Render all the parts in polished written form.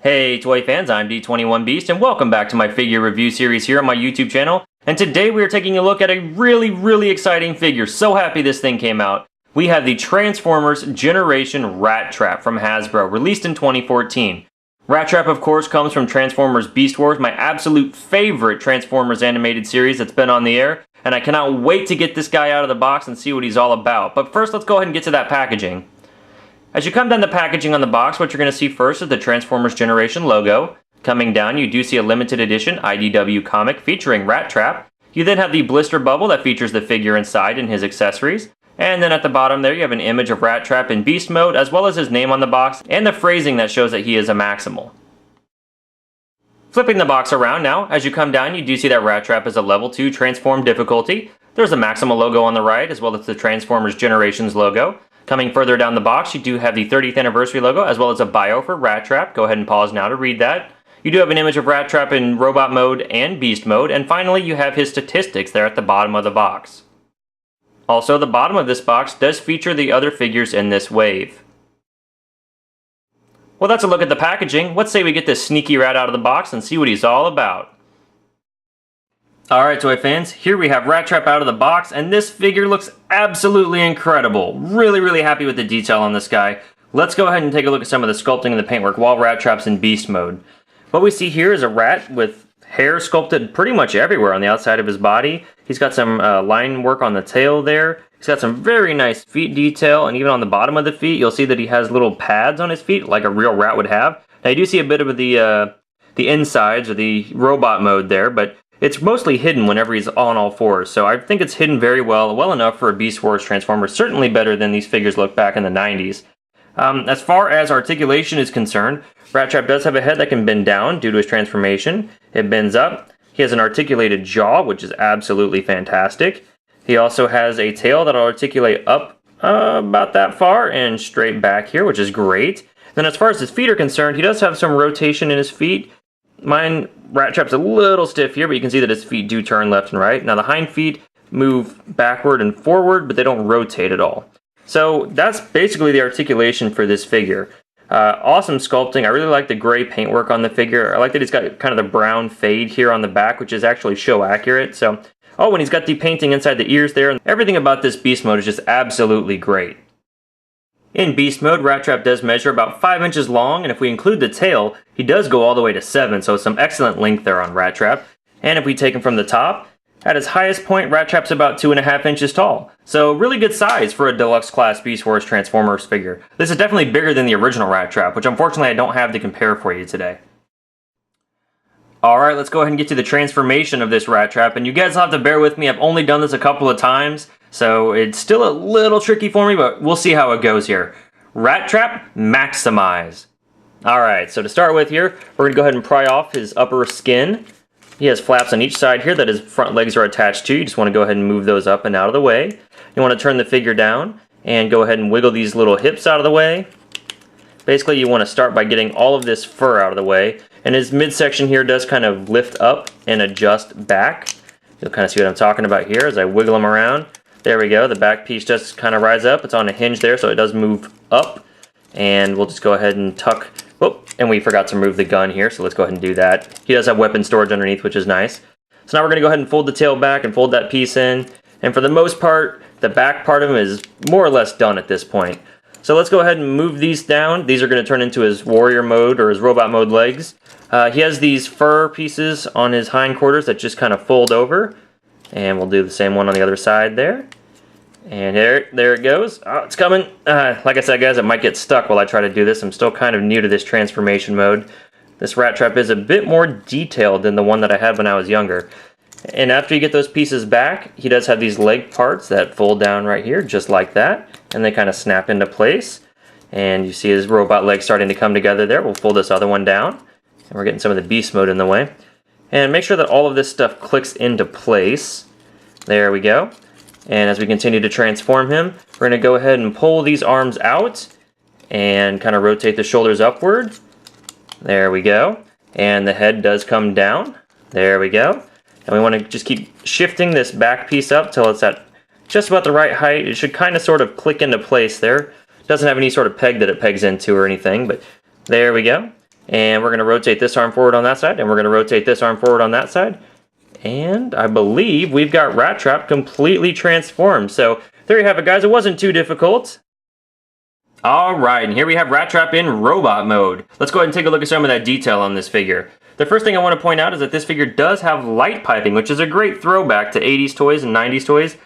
Hey toy fans, I'm D21Beast and welcome back to my figure review series here on my YouTube channel. And today we are taking a look at a really exciting figure. So happy this thing came out. We have the Transformers Generation Rattrap from Hasbro, released in 2014. Rattrap of course comes from Transformers Beast Wars, my absolute favorite Transformers animated series that's been on the air. And I cannot wait to get this guy out of the box and see what he's all about. But first let's go ahead and get to that packaging. As you come down the packaging on the box, what you're going to see first is the Transformers Generation logo. Coming down, you do see a limited edition IDW comic featuring Rattrap. You then have the blister bubble that features the figure inside and his accessories. And then at the bottom there, you have an image of Rattrap in beast mode, as well as his name on the box, and the phrasing that shows that he is a Maximal. Flipping the box around now, as you come down, you do see that Rattrap is a level 2 transform difficulty. There's a Maximal logo on the right, as well as the Transformers Generations logo. Coming further down the box, you do have the 30th anniversary logo, as well as a bio for Rattrap. Go ahead and pause now to read that. You do have an image of Rattrap in robot mode and beast mode, and finally you have his statistics there at the bottom of the box. Also, the bottom of this box does feature the other figures in this wave. Well, that's a look at the packaging. Let's say we get this sneaky rat out of the box and see what he's all about. Alright toy fans, here we have Rattrap out of the box, and this figure looks absolutely incredible. Really happy with the detail on this guy. Let's go ahead and take a look at some of the sculpting and the paintwork while Rattrap's in beast mode. What we see here is a rat with hair sculpted pretty much everywhere on the outside of his body. He's got some line work on the tail there. He's got some very nice feet detail, and even on the bottom of the feet, you'll see that he has little pads on his feet like a real rat would have. Now you do see a bit of the insides or the robot mode there, but it's mostly hidden whenever he's on all fours, so I think it's hidden very well enough for a Beast Wars Transformer, certainly better than these figures look back in the 90s. As far as articulation is concerned, Rattrap does have a head that can bend down due to his transformation. It bends up. He has an articulated jaw, which is absolutely fantastic. He also has a tail that'll articulate up about that far and straight back here, which is great. Then as far as his feet are concerned, he does have some rotation in his feet. Mine, Rattrap's a little stiff here, but you can see that his feet do turn left and right. Now the hind feet move backward and forward, but they don't rotate at all. So that's basically the articulation for this figure. Awesome sculpting. I really like the gray paintwork on the figure. I like that he's got kind of the brown fade here on the back, which is actually show accurate. So, oh, and he's got the painting inside the ears there. Everything about this beast mode is just absolutely great. In beast mode, Rattrap does measure about 5 inches long, and if we include the tail, he does go all the way to 7, so some excellent length there on Rattrap. And if we take him from the top, at his highest point, Rattrap's about 2.5 inches tall. So really good size for a Deluxe class Beast Wars Transformers figure. This is definitely bigger than the original Rattrap, which unfortunately I don't have to compare for you today. Alright, let's go ahead and get to the transformation of this Rattrap, and you guys will have to bear with me. I've only done this a couple of times, so it's still a little tricky for me, but we'll see how it goes here. Rattrap Maximize. Alright, so to start with here, we're going to go ahead and pry off his upper skin. He has flaps on each side here that his front legs are attached to. You just want to go ahead and move those up and out of the way. You want to turn the figure down and go ahead and wiggle these little hips out of the way. Basically, you want to start by getting all of this fur out of the way. And his midsection here does kind of lift up and adjust back. You'll kind of see what I'm talking about here as I wiggle him around. There we go. The back piece does kind of rise up. It's on a hinge there, so it does move up. And we'll just go ahead and tuck. Oh, and we forgot to move the gun here, so let's go ahead and do that. He does have weapon storage underneath, which is nice. So now we're going to go ahead and fold the tail back and fold that piece in. And for the most part, the back part of him is more or less done at this point. So let's go ahead and move these down. These are going to turn into his warrior mode or his robot mode legs. He has these fur pieces on his hindquarters that just kind of fold over. And we'll do the same one on the other side there. And there it goes. Oh, it's coming. Like I said, guys, it might get stuck while I try to do this. I'm still kind of new to this transformation mode. This Rattrap is a bit more detailed than the one that I had when I was younger. And after you get those pieces back, he does have these leg parts that fold down right here, just like that. And they kind of snap into place. And you see his robot legs starting to come together there. We'll fold this other one down. And we're getting some of the beast mode in the way. And make sure that all of this stuff clicks into place. There we go. And as we continue to transform him, we're going to go ahead and pull these arms out and kind of rotate the shoulders upward. There we go. And the head does come down. There we go. And we want to just keep shifting this back piece up till it's at just about the right height. It should kind of sort of click into place there. It doesn't have any sort of peg that it pegs into or anything, but there we go. And we're going to rotate this arm forward on that side, and we're going to rotate this arm forward on that side. And I believe we've got Rattrap completely transformed. So there you have it, guys. It wasn't too difficult. Alright, and here we have Rattrap in robot mode. Let's go ahead and take a look at some of that detail on this figure. The first thing I want to point out is that this figure does have light piping, which is a great throwback to 80s toys and 90s toys.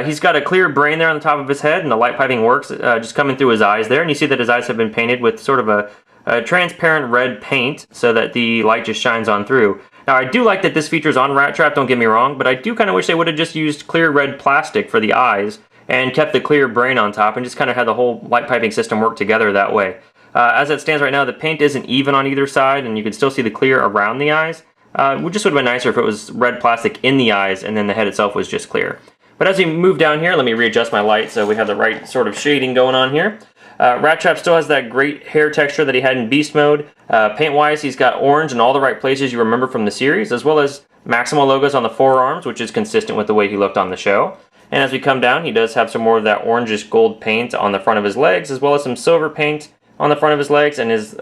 He's got a clear brain there on the top of his head, and the light piping works just coming through his eyes there. And you see that his eyes have been painted with sort of a transparent red paint so that the light just shines on through. Now, I do like that this features on Rattrap, don't get me wrong, but I do kind of wish they would have just used clear red plastic for the eyes and kept the clear brain on top and just kind of had the whole light piping system work together that way. As it stands right now, the paint isn't even on either side, and you can still see the clear around the eyes. It just would have been nicer if it was red plastic in the eyes and then the head itself was just clear. But as we move down here, let me readjust my light so we have the right sort of shading going on here. Rattrap still has that great hair texture that he had in Beast Mode. Paint-wise, he's got orange in all the right places you remember from the series, as well as Maximo logos on the forearms, which is consistent with the way he looked on the show. And as we come down, he does have some more of that orangish gold paint on the front of his legs, as well as some silver paint on the front of his legs, and his,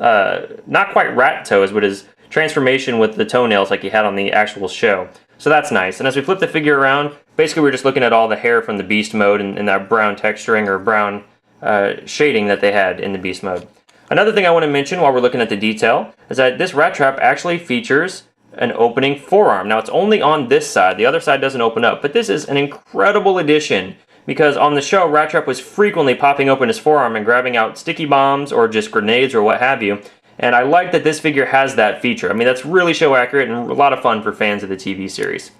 not quite rat toes, but his transformation with the toenails like he had on the actual show. So that's nice. And as we flip the figure around, basically we're just looking at all the hair from the Beast Mode and that brown texturing or brown shading that they had in the Beast Mode. Another thing I want to mention while we're looking at the detail is that this Rattrap actually features an opening forearm. Now, it's only on this side. The other side doesn't open up, but this is an incredible addition because on the show, Rattrap was frequently popping open his forearm and grabbing out sticky bombs or just grenades or what have you. And I like that this figure has that feature. I mean, that's really show accurate and a lot of fun for fans of the TV series.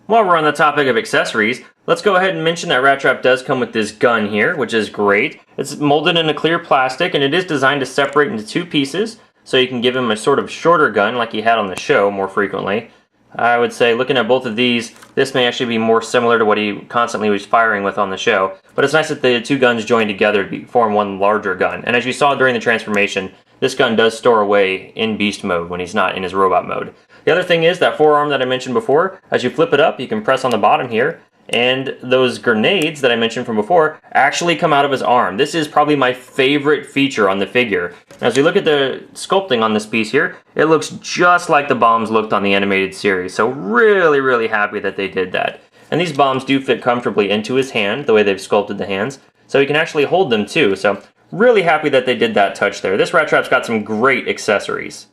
While we're on the topic of accessories, let's go ahead and mention that Rattrap does come with this gun here, which is great. It's molded in a clear plastic, and it is designed to separate into two pieces, so you can give him a sort of shorter gun like he had on the show more frequently. I would say, looking at both of these, this may actually be more similar to what he constantly was firing with on the show. But it's nice that the two guns join together to form one larger gun. And as you saw during the transformation, this gun does store away in Beast Mode when he's not in his robot mode. The other thing is that forearm that I mentioned before, as you flip it up, you can press on the bottom here, and those grenades that I mentioned from before actually come out of his arm. This is probably my favorite feature on the figure. As we look at the sculpting on this piece here, it looks just like the bombs looked on the animated series. So really, really happy that they did that. And these bombs do fit comfortably into his hand, the way they've sculpted the hands. So he can actually hold them too. So really happy that they did that touch there. This Rattrap's got some great accessories.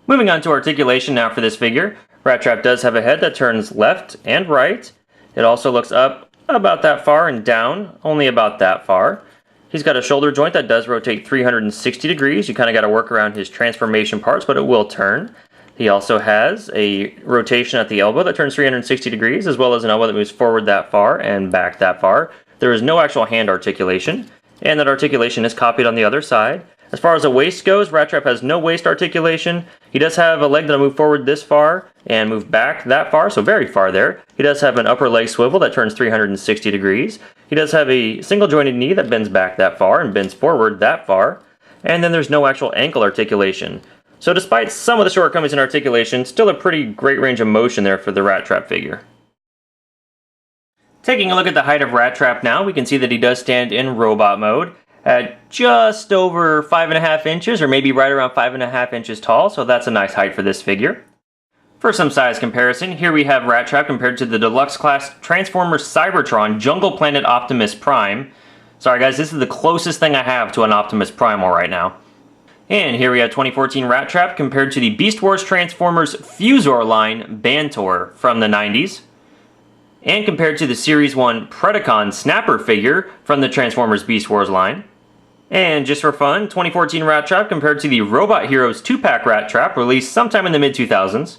Moving on to articulation now for this figure. Rattrap does have a head that turns left and right. It also looks up about that far and down only about that far. He's got a shoulder joint that does rotate 360 degrees. You kind of got to work around his transformation parts, but it will turn. He also has a rotation at the elbow that turns 360 degrees, as well as an elbow that moves forward that far and back that far. There is no actual hand articulation, and that articulation is copied on the other side. As far as the waist goes, Rattrap has no waist articulation. He does have a leg that'll move forward this far and move back that far, so very far there. He does have an upper leg swivel that turns 360 degrees. He does have a single jointed knee that bends back that far and bends forward that far. And then there's no actual ankle articulation. So despite some of the shortcomings in articulation, still a pretty great range of motion there for the Rattrap figure. Taking a look at the height of Rattrap now, we can see that he does stand in robot mode at just over 5.5 inches, or maybe right around 5.5 inches tall, so that's a nice height for this figure. For some size comparison, here we have Rattrap compared to the Deluxe class Transformers Cybertron Jungle Planet Optimus Prime. Sorry guys, this is the closest thing I have to an Optimus Primal right now. And here we have 2014 Rattrap compared to the Beast Wars Transformers Fusor line Bantor from the 90s. And compared to the Series 1 Predacon Snapper figure from the Transformers Beast Wars line. And just for fun, 2014 Rattrap compared to the Robot Heroes 2-pack Rattrap released sometime in the mid-2000s.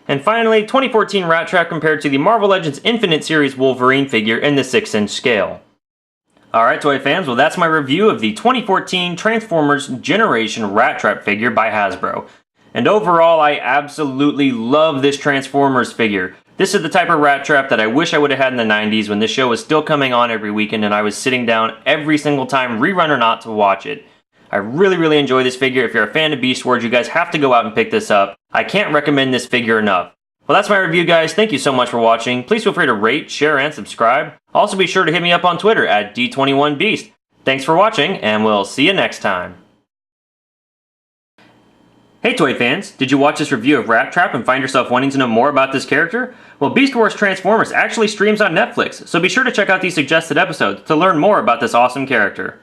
And finally, 2014 Rattrap compared to the Marvel Legends Infinite Series Wolverine figure in the 6-inch scale. Alright toy fans, well that's my review of the 2014 Transformers Generation Rattrap figure by Hasbro. And overall, I absolutely love this Transformers figure. This is the type of Rattrap that I wish I would have had in the 90s when this show was still coming on every weekend and I was sitting down every single time, rerun or not, to watch it. I really enjoy this figure. If you're a fan of Beast Wars, you guys have to go out and pick this up. I can't recommend this figure enough. Well, that's my review, guys. Thank you so much for watching. Please feel free to rate, share, and subscribe. Also, be sure to hit me up on Twitter at D21Beast. Thanks for watching, and we'll see you next time. Hey toy fans, did you watch this review of Rattrap and find yourself wanting to know more about this character? Well, Beast Wars Transformers actually streams on Netflix, so be sure to check out these suggested episodes to learn more about this awesome character.